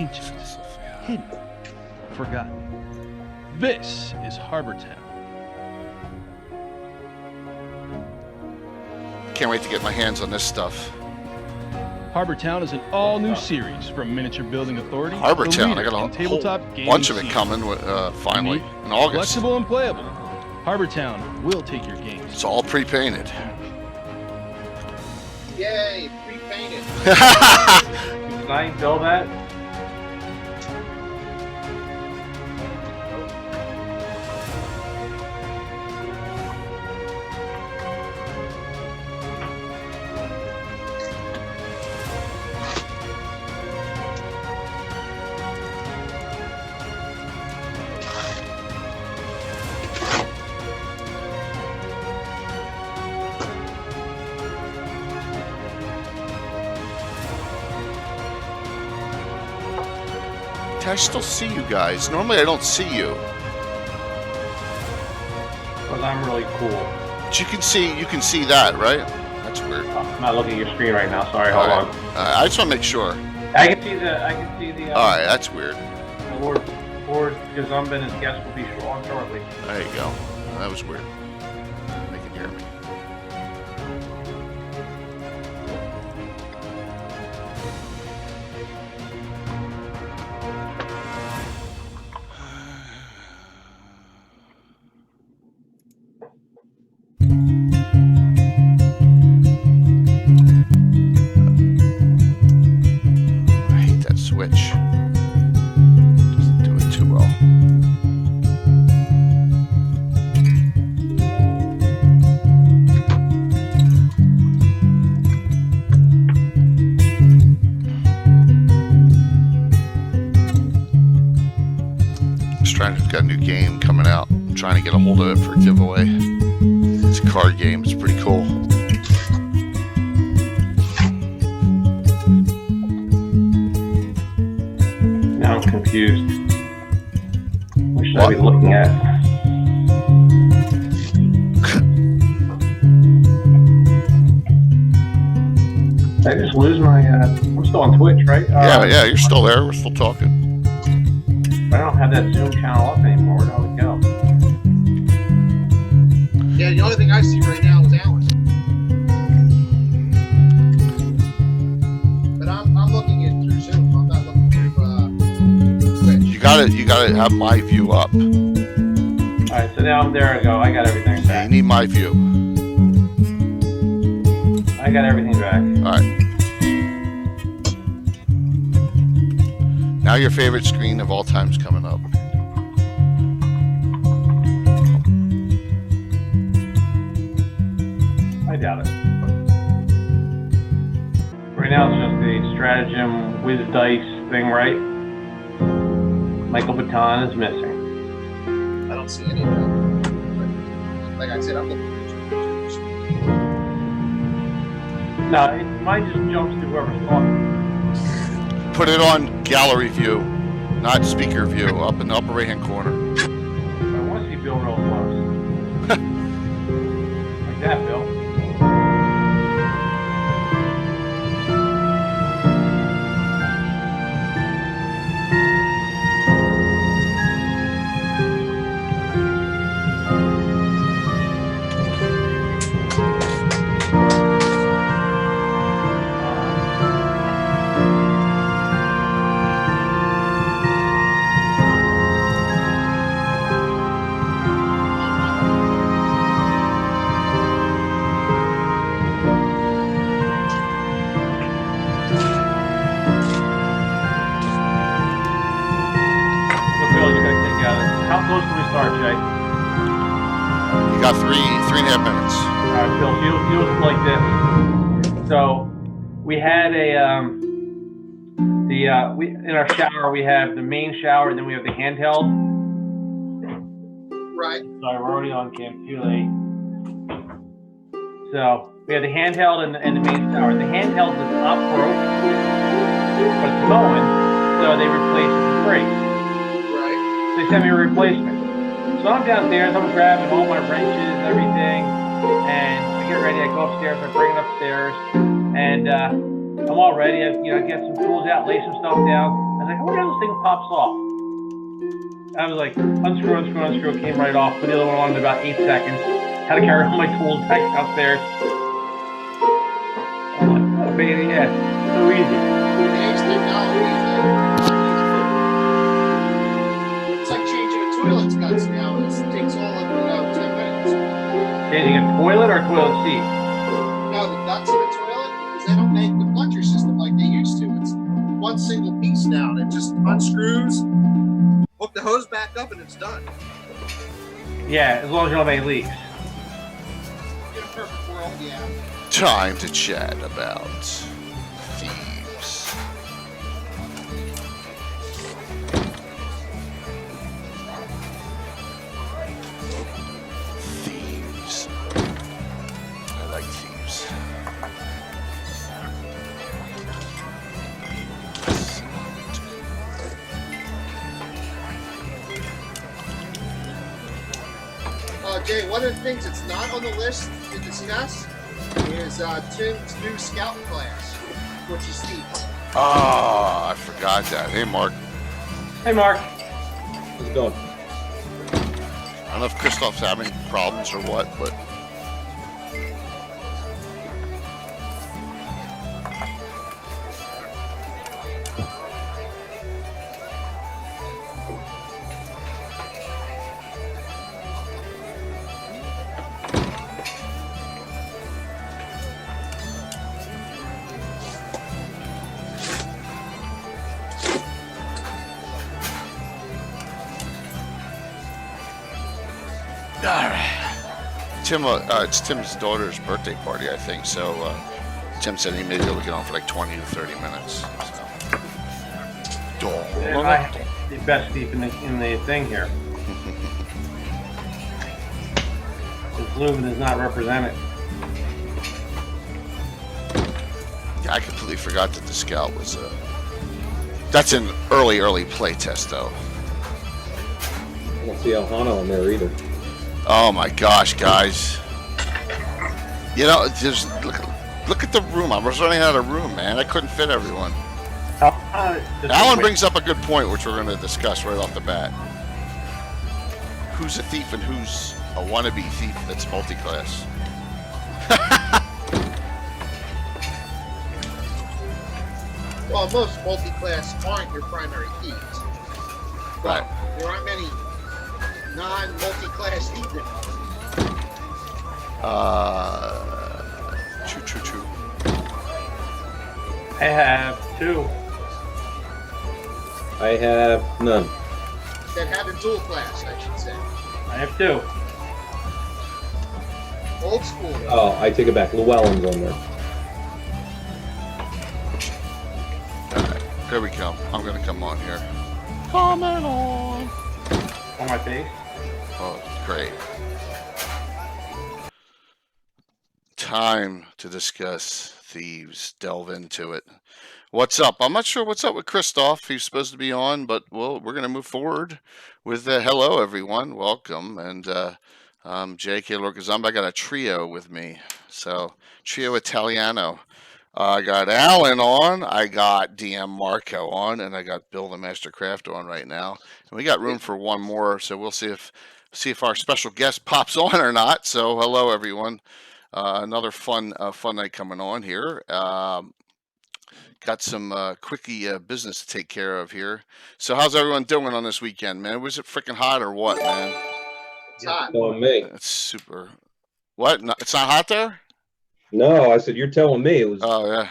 ancient, hidden, forgotten. This is Harbor Town. Can't wait to get my hands on this stuff. Harbor Town is an all-new series from Miniature Building Authority. Harbor the Town, leader I got a in tabletop whole gaming bunch of it scene. coming finally Unique, in August. Flexible and playable. Harbor Town will take your games. It's all pre-painted. Yay, pre-painted. Can I build that? I still see you guys. Normally I don't see you. Because I'm really cool. But you can see that, right? That's weird. I'm not looking at your screen right now. Sorry, hold on. I just want to make sure. I can see the. All right, that's weird. The Lord Gazumbin, his guest will be on shortly. There you go. That was weird. They can hear me. I hate that switch. Doesn't do it too well. Just trying to got a new game coming out. I'm trying to get a hold of it for a giveaway. It's a card game. It's pretty cool. Now I'm confused. What should I be looking at? Did I just lose my? I'm still on Twitch, right? Yeah, you're still there. We're still talking. I don't have that Zoom channel up anymore. Where do I go? Yeah, the only thing I see right now is Alan. But I'm looking at through Zoom. I'm not looking through Twitch. You gotta have my view up. All right, so now there I go. I got everything Yeah, back. you need my view. I got everything back. All right. Now your favorite screen of all time's coming up. I doubt it. Right now it's just the stratagem whiz dice thing, right? Michael Baton is missing. I don't see any of that. But like I said, I'm looking through Zoom. No, mine just jumps to whoever's talking. Put it on gallery view, not speaker view, up in the upper right hand corner. I want to see Bill real close. Like that, Bill. How close do we start, Jay? You got 3.5 minutes. All right, Phil, she was like this. So we had we in our shower we have the main shower, and then we have the handheld. Right. Sorry, we're already on camp. Too late. So we have the handheld and the main shower. The handheld is up broke, but it's going, so they replaced it for free. Right. They sent me a replacement. So I'm downstairs, I'm grabbing all my wrenches and everything, and I get ready, I go upstairs, I bring it upstairs, and I'm all ready, I get some tools out, lay some stuff down, was like, I wonder how this thing pops off. I was like, unscrew, it came right off. Put the other one on in about 8 seconds. Had to carry all my tools back downstairs. I'm like, what a pain in the ass. So easy. Today's technology is it's like changing a toilet's guts now. It takes all of 10 minutes. Changing a toilet or toilet seat? No, the guts of the toilet, because they don't make the plunger system like they used to. It's one single piece now. It just unscrews, hook the hose back up, and it's done. Yeah, as long as you don't have any leaks. In a perfect world, yeah. Time to chat about Thieves. Thieves. I like Thieves. Jay, one of the things that's not on the list to discuss is Tim's new scout class, which is Thieves. Oh, I forgot that. Hey, Mark. Hey, Mark. How's it going? I don't know if Christoph's having problems or what, but Tim, it's Tim's daughter's birthday party, I think. So Tim said he may be able to get on for like 20 to 30 minutes. So. I have the best deep in the thing here. Because Lumen is not represented. Yeah, I completely forgot that the Scout was that's an early play test, though. I don't see Alhana on there either. Oh my gosh, guys! You know, just look at the room. I was running out of room, man. I couldn't fit everyone. Alan brings up a good point, which we're going to discuss right off the bat. Who's a thief and who's a wannabe thief that's multi-class? Well, most multi-class aren't your primary thieves. Right. There aren't many non-multi-class thieves. True. I have 2. I have none. That have a dual class, I should say. I have 2. Old school. Oh, I take it back. Llewellyn's on there. Alright, here we come. I'm going to come on here. Comment on. On my face. Oh, great. Time to discuss Thieves. Delve into it. What's up? I'm not sure what's up with Christoph. He's supposed to be on, but well, we're going to move forward with hello, everyone. Welcome. And J.K. Lorcazamba. I got a trio with me. So, trio Italiano. I got Alan on, I got DM Marco on, and I got Bill the Master Crafter on right now. And we got room for one more, so we'll see if our special guest pops on or not. So hello everyone, another fun night coming on here. Got some quickie business to take care of here. So how's everyone doing on this weekend, man? Was it freaking hot or what, man? It's hot. Telling me. It's super. What? It's not hot there? No, I said you're telling me it was Oh yeah.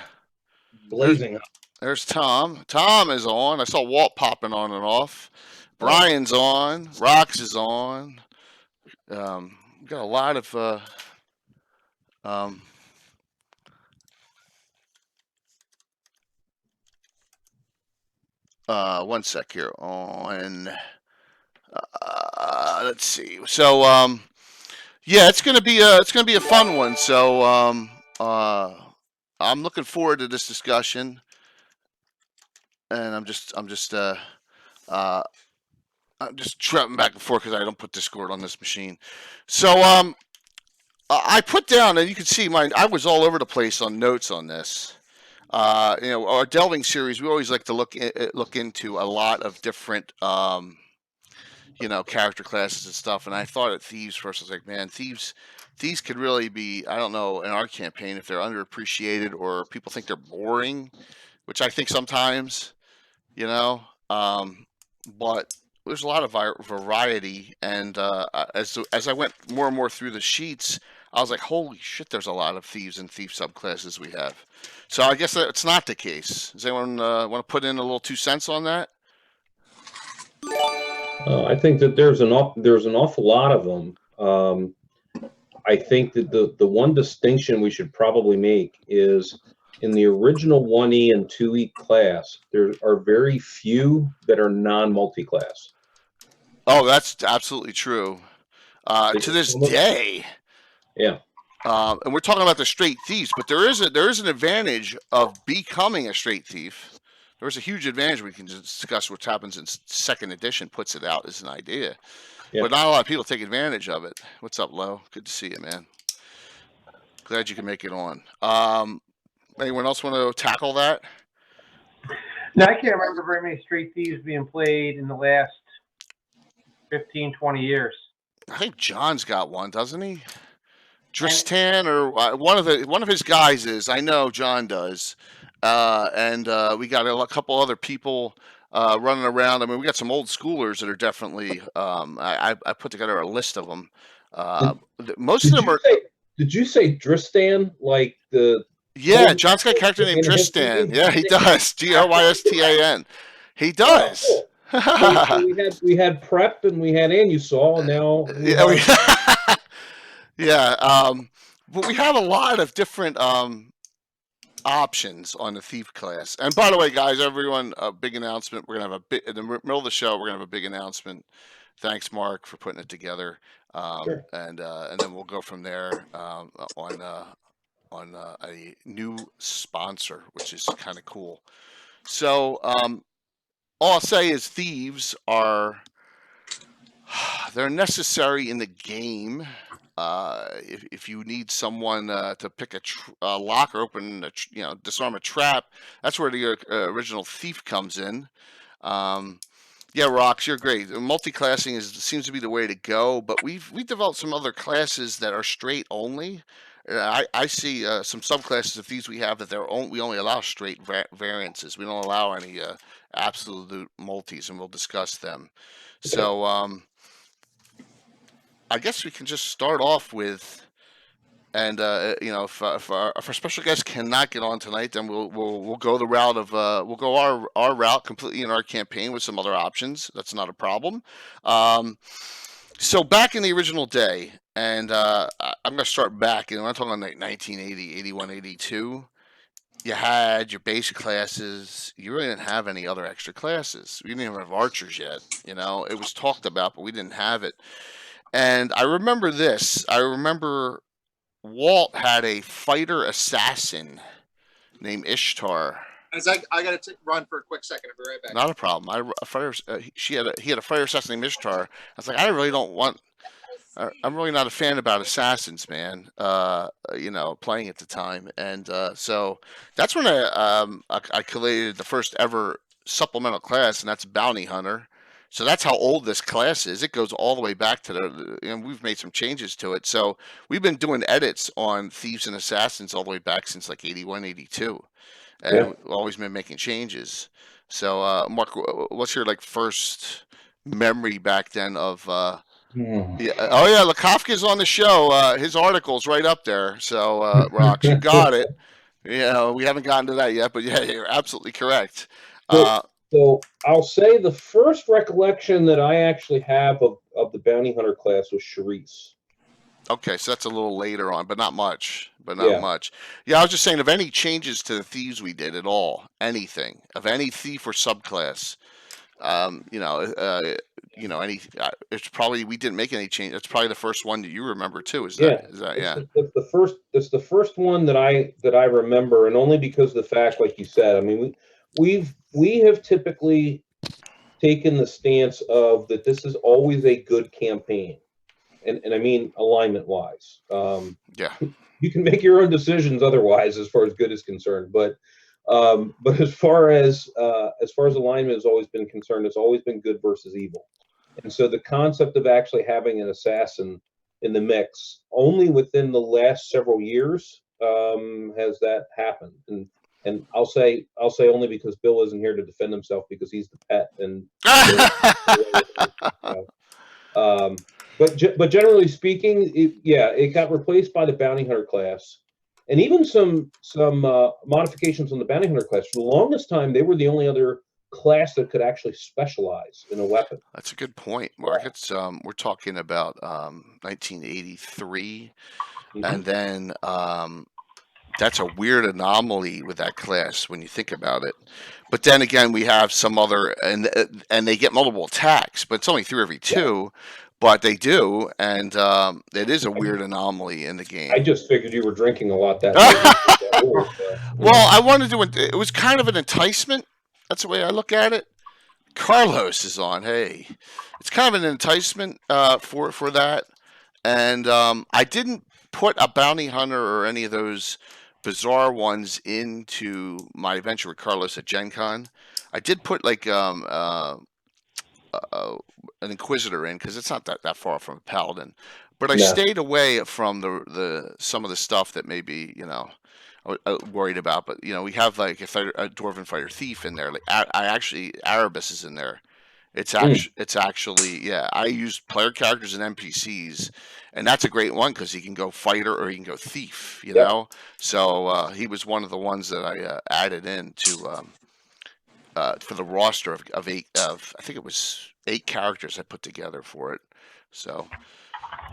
blazing hot. There's Tom. Tom is on. I saw Walt popping on and off. Brian's on. Rox is on. We got a lot of one sec here on. Let's see. So yeah, it's gonna be a fun one. So I'm looking forward to this discussion, and I'm just trapping back and forth because I don't put Discord on this machine. So I put down, and you can see mine. I was all over the place on notes on this. Our delving series, we always like to look into a lot of different character classes and stuff. And I thought at Thieves first, I was like, man, Thieves could really be, I don't know, in our campaign if they're underappreciated or people think they're boring, which I think sometimes, you know. But there's a lot of variety, and as I went more and more through the sheets, I was like, holy shit, there's a lot of thieves and thief subclasses we have. So I guess that's not the case. Does anyone want to put in a little 2 cents on that? I think that there's an awful lot of them. I think that the one distinction we should probably make is in the original 1E and 2E class, there are very few that are non-multi-class. Oh, that's absolutely true. To this day. Yeah. And we're talking about the straight thieves, but there is an advantage of becoming a straight thief. There's a huge advantage. We can discuss what happens in second edition, puts it out as an idea. Yeah. But not a lot of people take advantage of it. What's up, Lo? Good to see you, man. Glad you can make it on. Anyone else want to tackle that? No, I can't remember very many straight thieves being played in the last 15, 20 years. I think John's got one, doesn't he? Tristan or one of his guys is. I know John does. And we got a couple other people running around. I mean, we got some old schoolers that are definitely. I put together a list of them. Most of them are. Did you say Tristan? Like the? Yeah, John's got a character named Tristan. Yeah, he does. Grystan. He does. Oh, so we had prep and we had Anusol, and now but we have a lot of different options on the thief class. And by the way, guys, everyone, a big announcement. We're gonna have in the middle of the show. We're gonna have a big announcement. Thanks, Mark, for putting it together. Sure. And then we'll go from there on a new sponsor, which is kind of cool. So all I'll say is thieves they're necessary in the game. If you need someone to pick a lock or open, disarm a trap, that's where the original thief comes in. Yeah, Rox, you're great. Multi-classing seems to be the way to go, but we developed some other classes that are straight only. I see some subclasses of these we have that we only allow straight variances. We don't allow any absolute multis, and we'll discuss them. Okay. So I guess we can just start off with, and if our special guest cannot get on tonight, then we'll go the route of we'll go our route completely in our campaign with some other options. That's not a problem. So back in the original day, and I'm going to start back, and I'm talking like 1980, 81, 82. You had your basic classes. You really didn't have any other extra classes. We didn't even have archers yet. It was talked about, but we didn't have it. And I remember this. I remember Walt had a fighter assassin named Ishtar. I got to run for a quick second. I'll be right back. Not a problem. He had a fighter assassin named Ishtar. I was like, I really don't want. I'm really not a fan about assassins, man. Playing at the time, and so that's when I collated the first ever supplemental class, and that's Bounty Hunter. So that's how old this class is. It goes all the way back to we've made some changes to it. So we've been doing edits on Thieves and Assassins all the way back since like 81, 82. And we've always been making changes. So, Mark, what's your first memory back then of yeah. Oh yeah, Lakofka's on the show. His article's right up there. So, Rox, you got it. We haven't gotten to that yet, but yeah, you're absolutely correct. So I'll say the first recollection that I actually have of the Bounty Hunter class was Charisse. Okay, so that's a little later on, but not much. Much. Yeah, I was just saying, of any changes to the thieves we did at all, anything of any thief or subclass, it's probably we didn't make any change. It's probably the first one that you remember too. Is that It's the first one that I remember, and only because of the fact, like you said, I mean, we have typically taken the stance of that this is always a good campaign. And I mean alignment wise. You can make your own decisions otherwise as far as good is concerned. But But as far as alignment has always been concerned, it's always been good versus evil. And so the concept of actually having an assassin in the mix only within the last several years has that happened. And I'll say only because Bill isn't here to defend himself because he's the pet and. But generally speaking, it got replaced by the bounty hunter class, and even some modifications on the bounty hunter class. For the longest time, they were the only other class that could actually specialize in a weapon. That's a good point, Mark. It's we're talking about 1983, and then that's a weird anomaly with that class when you think about it. But then again, we have some other, and they get multiple attacks, but it's only 3 every 2. But they do, and it is a weird anomaly in the game. I just figured you were drinking a lot that night. Well, I wanted to. It was kind of an enticement. That's the way I look at it. Carlos is on. Hey, it's kind of an enticement for that, and I didn't put a bounty hunter or any of those bizarre ones into my adventure with Carlos at Gen Con. I did put like an Inquisitor in because it's not that far from a Paladin, but I stayed away from the some of the stuff that maybe worried about. But we have like a Dwarven Fighter Thief in there. Like I actually Erebus is in there. It's actually I use player characters and NPCs, and that's a great one because he can go fighter or he can go thief. You know, so he was one of the ones that I added in to for the roster of I think it was 8 characters I put together for it. So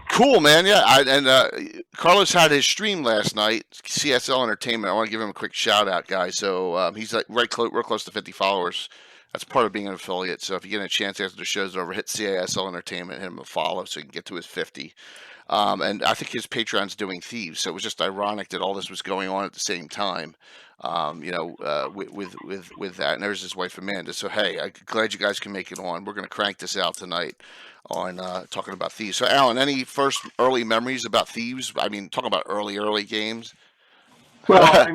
cool, man. Yeah, Carlos had his stream last night, CSL Entertainment. I want to give him a quick shout out, guys. So he's like real close to 50 followers. That's part of being an affiliate. So if you get a chance after the show's over, hit CSL Entertainment, hit him a follow so you can get to his 50. And I think his Patreon's doing Thieves, so it was just ironic that all this was going on at the same time. With that, and there's his wife Amanda. So hey, I'm glad you guys can make it on. We're gonna crank this out tonight on talking about Thieves. So Alan, any first early memories about Thieves? I mean, talking about early games. Well,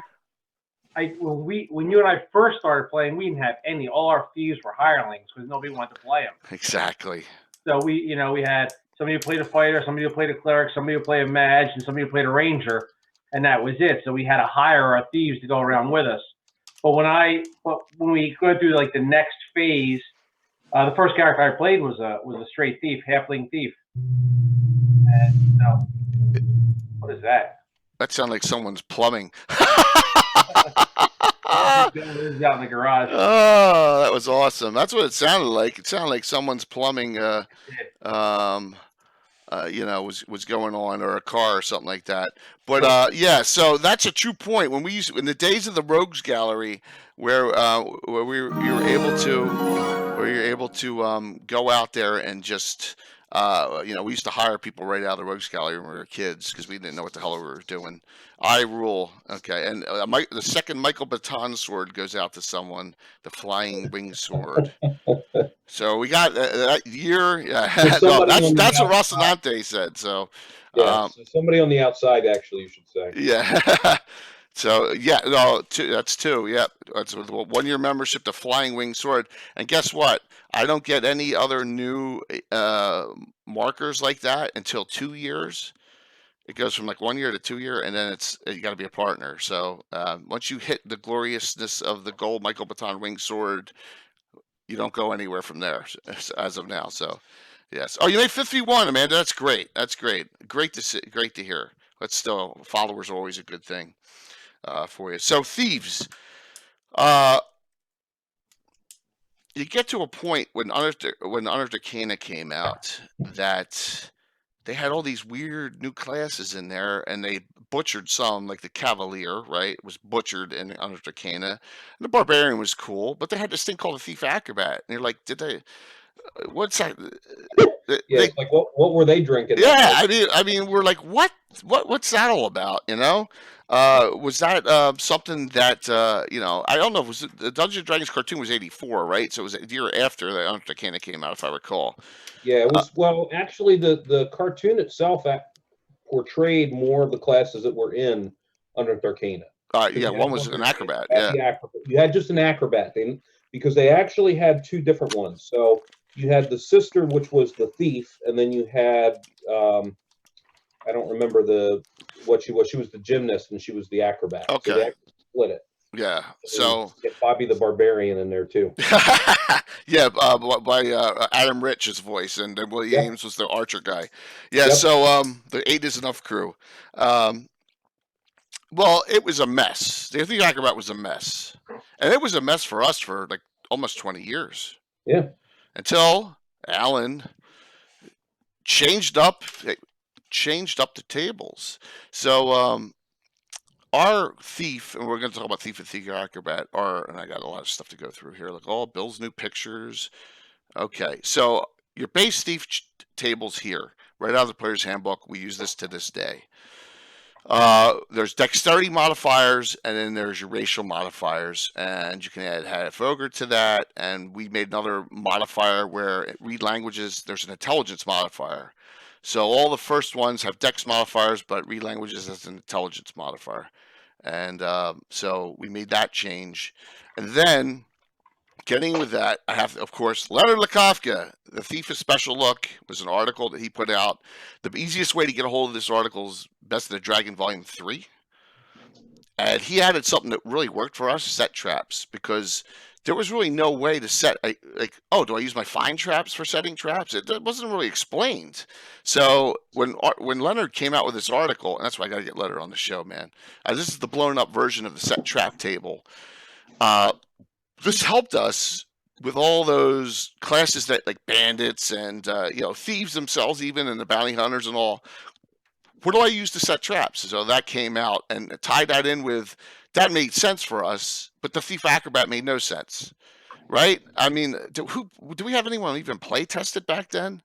when you and I first started playing, we didn't have any. All our Thieves were hirelings because nobody wanted to play them. Exactly. So we had somebody who played a fighter, somebody who played a cleric, somebody who played a mage, and somebody who played a ranger. And that was it. So we had to hire our thieves to go around with us. But when we go through like the next phase, the first character I played was a straight thief, halfling thief. And what is that? That sounds like someone's plumbing. Out in the garage. Oh, that was awesome. That's what it sounded like. It sounded like someone's plumbing. Was going on, or a car or something like that. But so that's a true point. When we used in the days of the Rogues Gallery, where you were able to go out there and just we used to hire people right out of the Rogues Gallery when we were kids because we didn't know what the hell we were doing. I rule, okay, and the second Michael Baton sword goes out to someone, the flying wing sword. So we got that year. No, that's what Rocinante said. So so somebody on the outside, actually, you should say. Yeah. So that's 2. Yep, that's 1 year membership to Flying Wing Sword. And guess what? I don't get any other new markers like that until 2 years. It goes from like 1 year to 2 year, and then you got to be a partner. So once you hit the gloriousness of the gold Michael Baton Wing Sword, you don't go anywhere from there as of now. So yes. Oh, you made 51, Amanda. That's great. That's great. Great to see. Great to hear. But still, followers are always a good thing for you. So Thieves. You get to a point when Unearthed Arcana came out that they had all these weird new classes in there, and they butchered some, like the Cavalier, right? It was butchered in Unearthed Arcana. And the Barbarian was cool, but they had this thing called the Thief Acrobat. And you're like, did they? What's that? It's like what were they drinking? Yeah, I mean, we're like, what's that all about? Was that something that I don't know. Was it, the Dungeons and Dragons cartoon was 84, right? So it was a year after the Unearthed Arcana came out, if I recall. Yeah, it was. Well, actually, the cartoon itself portrayed more of the classes that were in Unearthed Arcana. Yeah, one was an acrobat. Yeah. You had just an acrobat thing because they actually had two different ones. So you had the sister, which was the thief, and then you had I don't remember what she was. She was the gymnast and she was the acrobat. Okay. So they actually split it. Yeah. And So get Bobby the Barbarian in there too. yeah, by Adam Rich's voice, and then Willie Yep. Ames was the Archer guy. Yeah. Yep. So the 8 is Enough crew. Well, it was a mess. The Thief Acrobat was a mess, and it was a mess for us for like almost 20 years. Yeah. Until Alan changed up the tables. So our thief, and we're going to talk about Thief and Thief Acrobat, and I got a lot of stuff to go through here, like all Bill's new pictures. Okay, so your base thief tables here, right out of the player's handbook. We use this to this day. There's dexterity modifiers, and then there's your racial modifiers, and you can add half ogre to that. And we made another modifier where read languages. There's an intelligence modifier. So all the first ones have dex modifiers, but read languages has an intelligence modifier. And so we made that change. And then, getting with that, I have, of course, Leonard Lakofka, The Thief of Special Look, was an article that he put out. The easiest way to get a hold of this article is Best of the Dragon Volume 3. And he added something that really worked for us, set traps, because there was really no way to set, like, oh, do I use my fine traps for setting traps? It wasn't really explained. So when Leonard came out with this article, and that's why I got to get Leonard on the show, man. This is the blown up version of the set trap table. This helped us with all those classes that, like, bandits and thieves themselves, even, and the bounty hunters and all. What do I use to set traps? So that came out and tied that in with that made sense for us, but the Thief Acrobat made no sense, right? I mean, do we have anyone even play tested back then?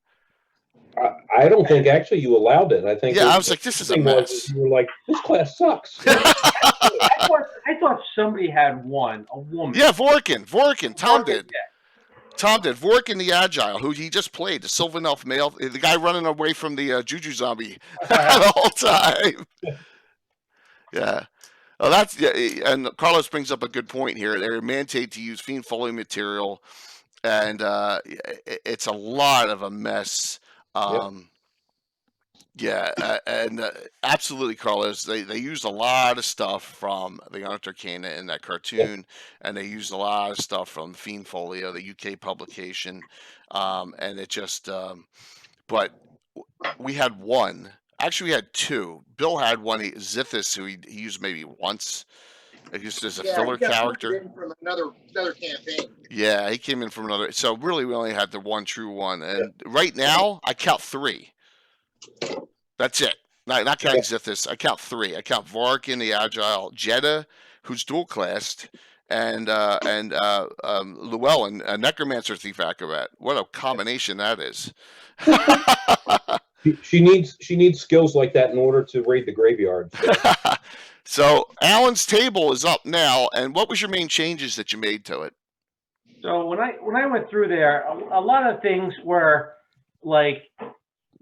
I don't think actually you allowed it. I think I was like, this is a mess. You were like, this class sucks. I thought somebody had one, a woman. Yeah, Vorkin. Tom did. Tom did. Vorkin the Agile, who he just played, the Sylvan Elf male, the guy running away from the Juju zombie the whole time. Yeah. Well, and Carlos brings up a good point here. They're mandated to use fiend folio material, and it's a lot of a mess. Absolutely, Carlos. They used a lot of stuff from the Arcana in that cartoon, and they used a lot of stuff from Fiend Folio, the UK publication, and it just. But we had one. Actually, we had two. Bill had one. Zithis, who he used maybe once. Just as a filler character. From another campaign. Yeah, he came in from another. So really, we only had the one true one, and right now I count 3. That's it. Not counting Zithis. I count 3. I count Varkin, the Agile, Jeddah, who's dual classed, and Llewellyn, a Necromancer Thief Acrobat. What a combination that is. She needs skills like that in order to raid the graveyard. So Alan's table is up now, and what was your main changes that you made to it? So when I went through there, a lot of things were like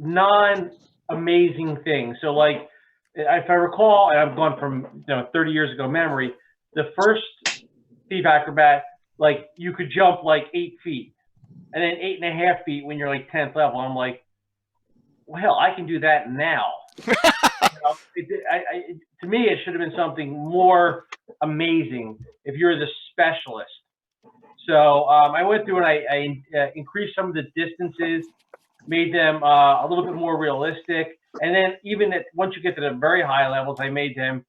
non-amazing things. So like, if I recall, and I've gone from 30 years ago memory, the first Thief Acrobat, like you could jump like 8 feet, and then 8.5 feet when you're like 10th level. I'm like, well, hell, I can do that now. To me, it should have been something more amazing if you're the specialist. So I went through and I increased some of the distances, made them a little bit more realistic, and then even once you get to the very high levels, I made them,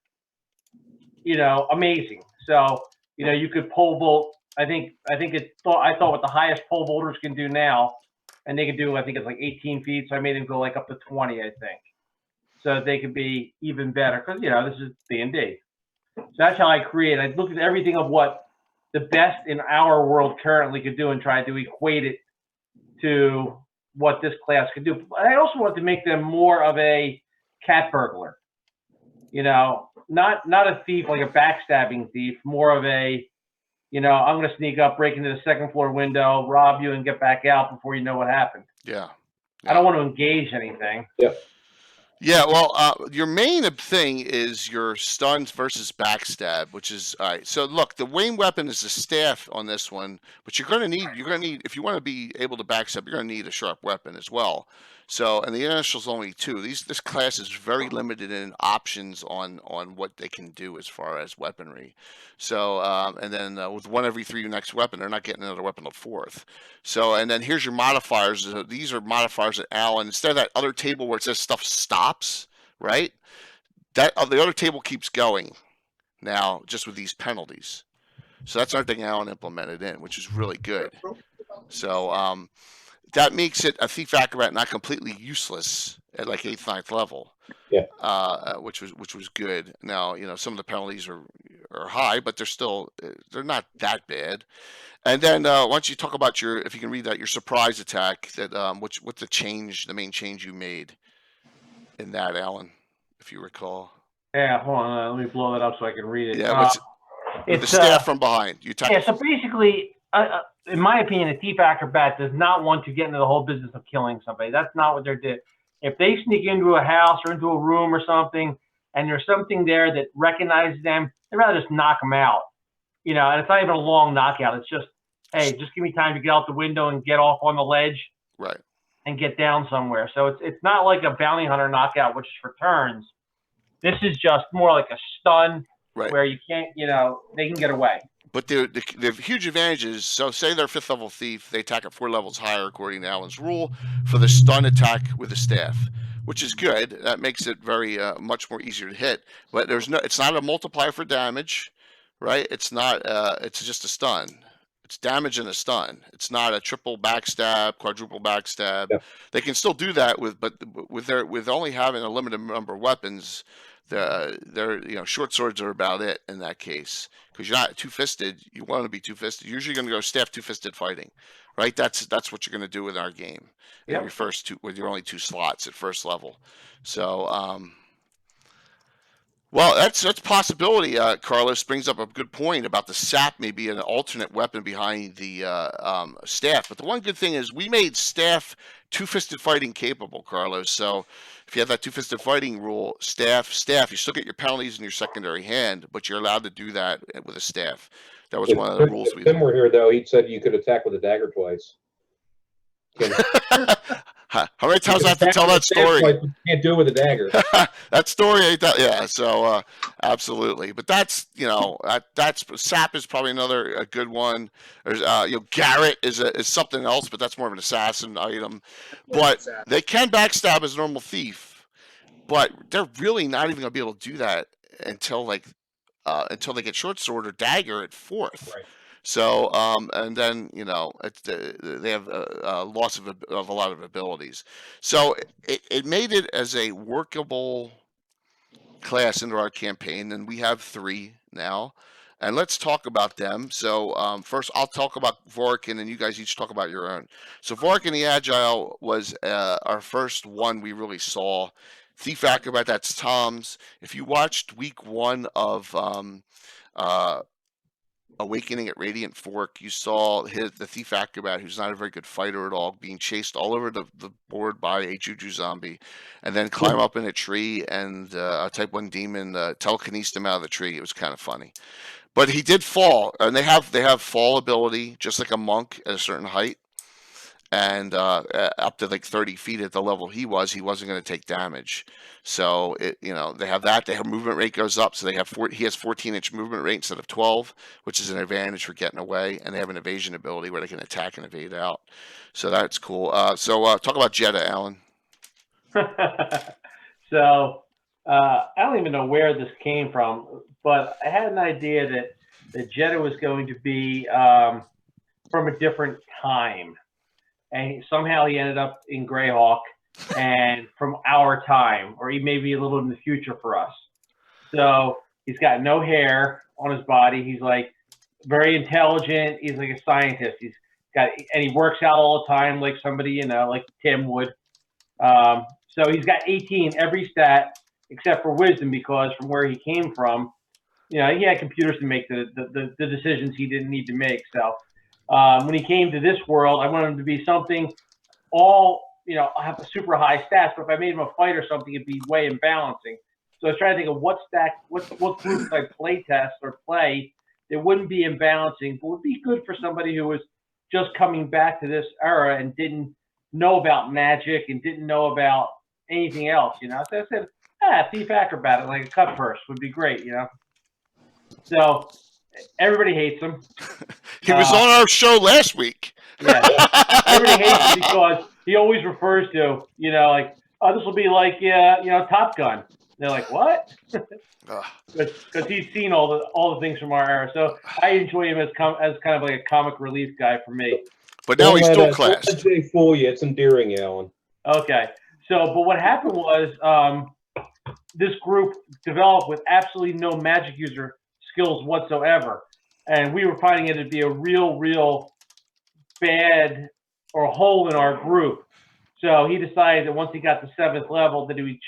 amazing. So you could pole vault. I thought what the highest pole vaulters can do now, and they can do, I think it's like 18 feet. So I made them go like up to 20, I think. So they could be even better because, this is D&D. So that's how I create. I looked at everything of what the best in our world currently could do and tried to equate it to what this class could do. I also wanted to make them more of a cat burglar. Not a thief, like a backstabbing thief, more of a, I'm going to sneak up, break into the second floor window, rob you, and get back out before you know what happened. Yeah. I don't want to engage anything. Yeah. Yeah, well, your main thing is your stuns versus backstab, which is all right. So look, the main weapon is the staff on this one, but you're gonna need if you want to be able to backstab, you're gonna need a sharp weapon as well. So, and the initial's only two. This class is very limited in options on what they can do as far as weaponry. So, and then with one every three next weapon, they're not getting another weapon of fourth. So, and then here's your modifiers. These are modifiers that Alan, instead of that other table where it says stuff stops, right? That the other table keeps going now, just with these penalties. So that's another thing Alan implemented in, which is really good. So that makes it a thief acrobat not completely useless at like 8th, 9th level. Yeah. Which was good. Now some of the penalties are high, but they're not that bad. And then once you talk about if you can read that, your surprise attack, that what's the main change you made in that, Alan, if you recall. Yeah, hold on. Let me blow that up so I can read it. Yeah, with the staff from behind. You attack. Yeah, so basically, in my opinion, a thief acrobat does not want to get into the whole business of killing somebody. That's not what they're doing. If they sneak into a house or into a room or something, and there's something there that recognizes them, they'd rather just knock them out. And it's not even a long knockout. It's just, hey, just give me time to get out the window and get off on the ledge. Right. And get down somewhere. So it's not like a bounty hunter knockout, which is for turns. This is just more like a stun, right, where you can't, they can get away. But the huge advantages. So say they're 5th level thief, they attack at 4 levels higher according to Alan's rule for the stun attack with the staff, which is good. That makes it very much more easier to hit. But it's not a multiplier for damage, right? It's not. It's just a stun. It's damage and a stun. It's not a triple backstab, quadruple backstab. Yeah. They can still do that with only having a limited number of weapons. Their short swords are about it in that case, because you're not two-fisted. You want to be two-fisted. You're usually going to go staff two-fisted fighting, right? That's what you're going to do in our game. Yep. In your first two, with your only 2 slots at first level. So well, that's possibility. Carlos brings up a good point about the sap maybe an alternate weapon behind the staff. But the one good thing is we made staff two-fisted fighting capable, Carlos. So if you have that two-fisted fighting rule, staff, you still get your penalties in your secondary hand, but you're allowed to do that with a staff. That was one of the rules. If Tim were here, though, he said you could attack with a dagger twice. How many times I have to tell that story? You can't do it with a dagger. That story ain't that. Yeah, so absolutely. But that's that's sap is probably a good one. There's Garrett is something else, but that's more of an assassin item. But they can backstab as a normal thief, but they're really not even gonna be able to do that until they get short sword or dagger at 4th. Right. So, and then they have a loss of a lot of abilities. So it made it as a workable class into our campaign, and we have 3 now. And let's talk about them. So first, I'll talk about Vork, and you guys each talk about your own. So Vork and the Agile was our first one we really saw. Thief Acrobat, that's Tom's. If you watched week 1 of Awakening at Radiant Fork, you saw the Thief Acrobat, who's not a very good fighter at all, being chased all over the board by a Juju zombie, and then climb up in a tree, and a Type 1 demon telekinesed him out of the tree. It was kind of funny. But he did fall, and they have fall ability, just like a monk at a certain height. And up to like 30 feet at the level he wasn't going to take damage. So they have that. Their movement rate goes up, so he has 14-inch movement rate instead of 12, which is an advantage for getting away. And they have an evasion ability where they can attack and evade out. So that's cool. So talk about Jetta, Alan. So I don't even know where this came from, but I had an idea that Jetta was going to be from a different time. And somehow he ended up in Greyhawk and from our time, or he may be a little in the future for us. So he's got no hair on his body. He's like very intelligent. He's like a scientist. And he works out all the time like somebody, like Tim would. So he's got 18 every stat except for wisdom, because from where he came from, he had computers to make the decisions he didn't need to make. So when he came to this world, I wanted him to be something all have a super high stats, but if I made him a fight or something, it'd be way imbalancing. So I was trying to think of what group could I play test or play that wouldn't be imbalancing, but would be good for somebody who was just coming back to this era and didn't know about Magic and didn't know about anything else, So I said, Thief Acrobat, like a cut purse would be great, So everybody hates him. He was on our show last week. Yeah, everybody hates him because he always refers to, this will be like, Top Gun. They're like, what? Because he's seen all the things from our era. So I enjoy him as kind of like a comic relief guy for me. But now he's dual classed. Don't let Jay fool you. It's endearing, Alan. Okay. So, but what happened was this group developed with absolutely no Magic user skills whatsoever. And we were finding it to be a real bad or hole in our group. So he decided that once he got to 7th level that he would